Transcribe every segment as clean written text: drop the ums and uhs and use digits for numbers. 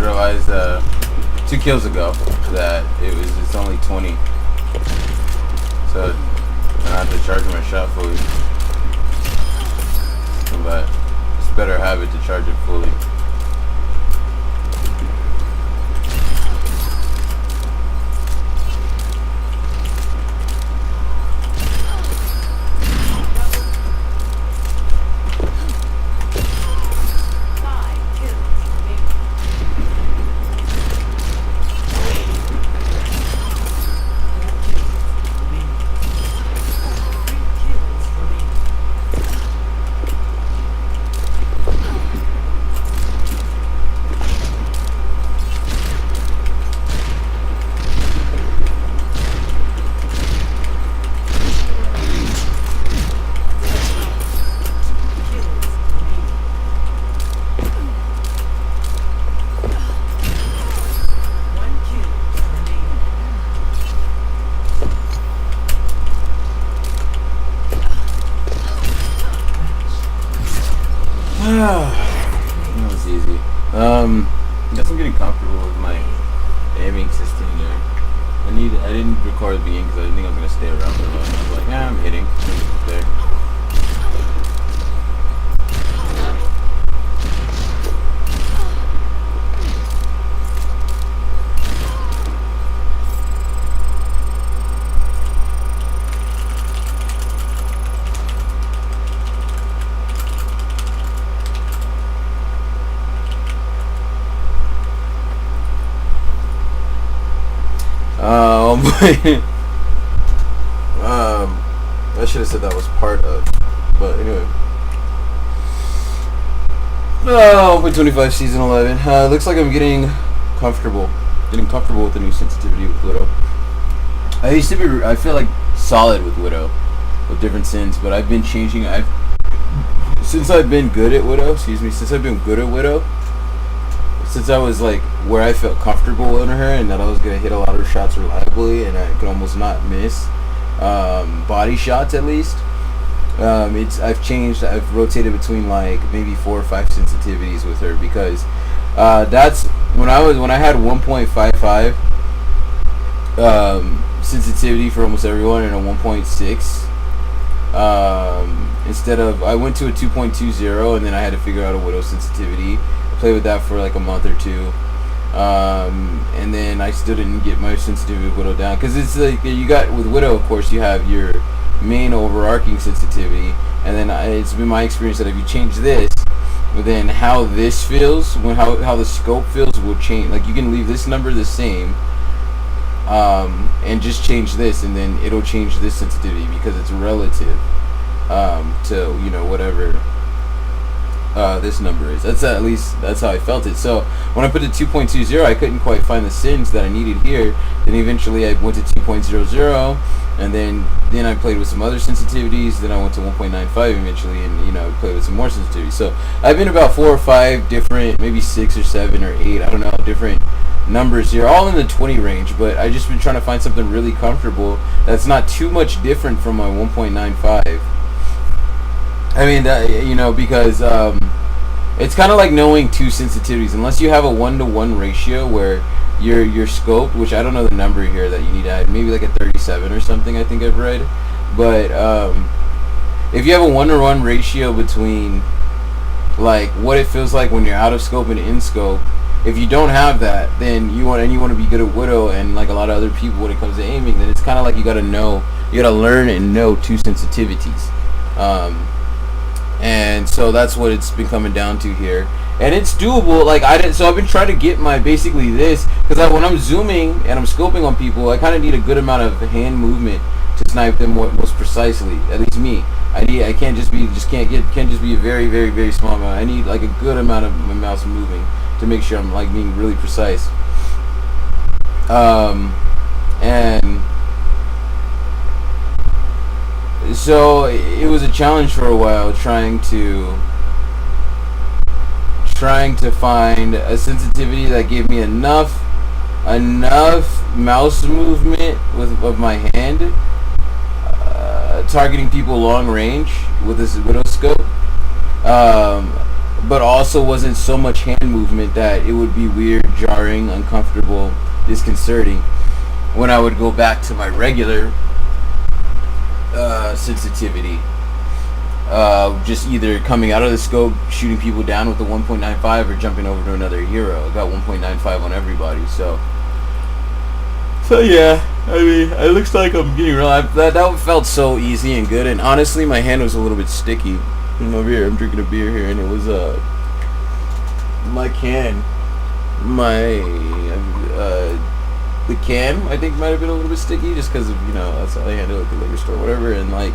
realized 2 kills ago that it's only 20. So I have to charge my shot fully. But it's a better habit to charge it fully. That was easy. Guess I'm getting comfortable with my aiming system here. I didn't record at the beginning because I didn't think I was gonna stay around for long. I was like, yeah, I'm hitting. There. I should have said that was part of, but anyway. Oh, 25 season 11. Looks like I'm getting comfortable with the new sensitivity with Widow. I used to be, I feel like solid with Widow, with different sins, but I've been changing. Since I've been good at Widow, since I was like where I felt comfortable in her and that I was gonna hit a lot of shots reliably and I could almost not miss body shots at least. I've changed. I've rotated between like maybe 4 or 5 sensitivities with her because that's when I had 1.55 sensitivity for almost everyone and a 1.6. Instead of I went to a 2.20 and then I had to figure out a Widow sensitivity. Play with that for like a month or 2, and then I still didn't get my sensitivity with Widow down because it's like you got with Widow, of course, you have your main overarching sensitivity, and then it's been my experience that if you change this, then how this feels, how the scope feels will change. Like you can leave this number the same, and just change this, and then it'll change this sensitivity because it's relative to whatever. This number is. That's at least that's how I felt it. So when I put the 2.20, I couldn't quite find the sins that I needed here. Then eventually I went to 2.00, and then I played with some other sensitivities. Then I went to 1.95 eventually, and I played with some more sensitivities. So I've been about 4 or 5 different, maybe 6 or 7 or 8, I don't know, different numbers here, all in the 20 range. But I just been trying to find something really comfortable that's not too much different from my 1.95. I mean, because it's kind of like knowing 2 sensitivities. Unless you have a 1-to-1 ratio where your scope, which I don't know the number here that you need to add, maybe like a 37 or something, I think I've read. But if you have a 1-to-1 ratio between like what it feels like when you're out of scope and in scope, if you don't have that, then you want to be good at Widow and like a lot of other people when it comes to aiming, then it's kind of like you got to learn and know 2 sensitivities. And so that's what it's been coming down to here, and it's doable. So I've been trying to get my basically this because when I'm zooming and I'm scoping on people, I kind of need a good amount of hand movement to snipe them most precisely. At least me, I can't just be a very, very, very small amount. I need like a good amount of my mouse moving to make sure I'm like being really precise. And so it was a challenge for a while trying to find a sensitivity that gave me enough mouse movement of my hand, targeting people long range with this Widow scope, but also wasn't so much hand movement that it would be weird, jarring, uncomfortable, disconcerting when I would go back to my regular sensitivity. Just either coming out of the scope, shooting people down with the 1.95, or jumping over to another hero. I got 1.95 on everybody, so yeah. I mean, it looks like I'm getting real. That felt so easy and good, and honestly, my hand was a little bit sticky. I'm over here. I'm drinking a beer here, and it was my can, the can, I think, might have been a little bit sticky, just because of, that's how they handle it at the liquor store, whatever. And like,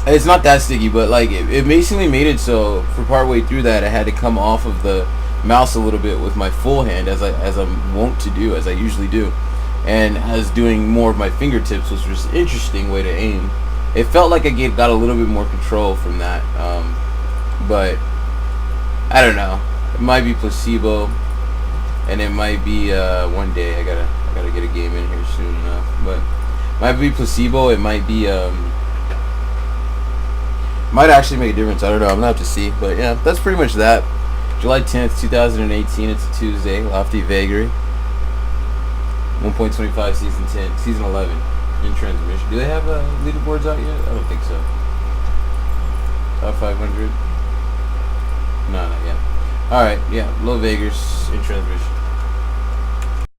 it's not that sticky, but like it basically made it so for part way through that I had to come off of the mouse a little bit with my full hand, as I'm wont to do, as I usually do, and as doing more of my fingertips, which was an interesting way to aim. It felt like I got a little bit more control from that, but I don't know. It might be placebo, and it might be one day I gotta get a game in here soon enough. But it might be placebo. It might be might actually make a difference. I don't know. I'm gonna have to see. But yeah, that's pretty much that. July 10th, 2018. It's a Tuesday. Lofty Vagary. 1.25 season 10, season 11 in transmission. Do they have leaderboards out yet? I don't think so. Top 500. No, not yet. All right, yeah, Low Vegas in transmission.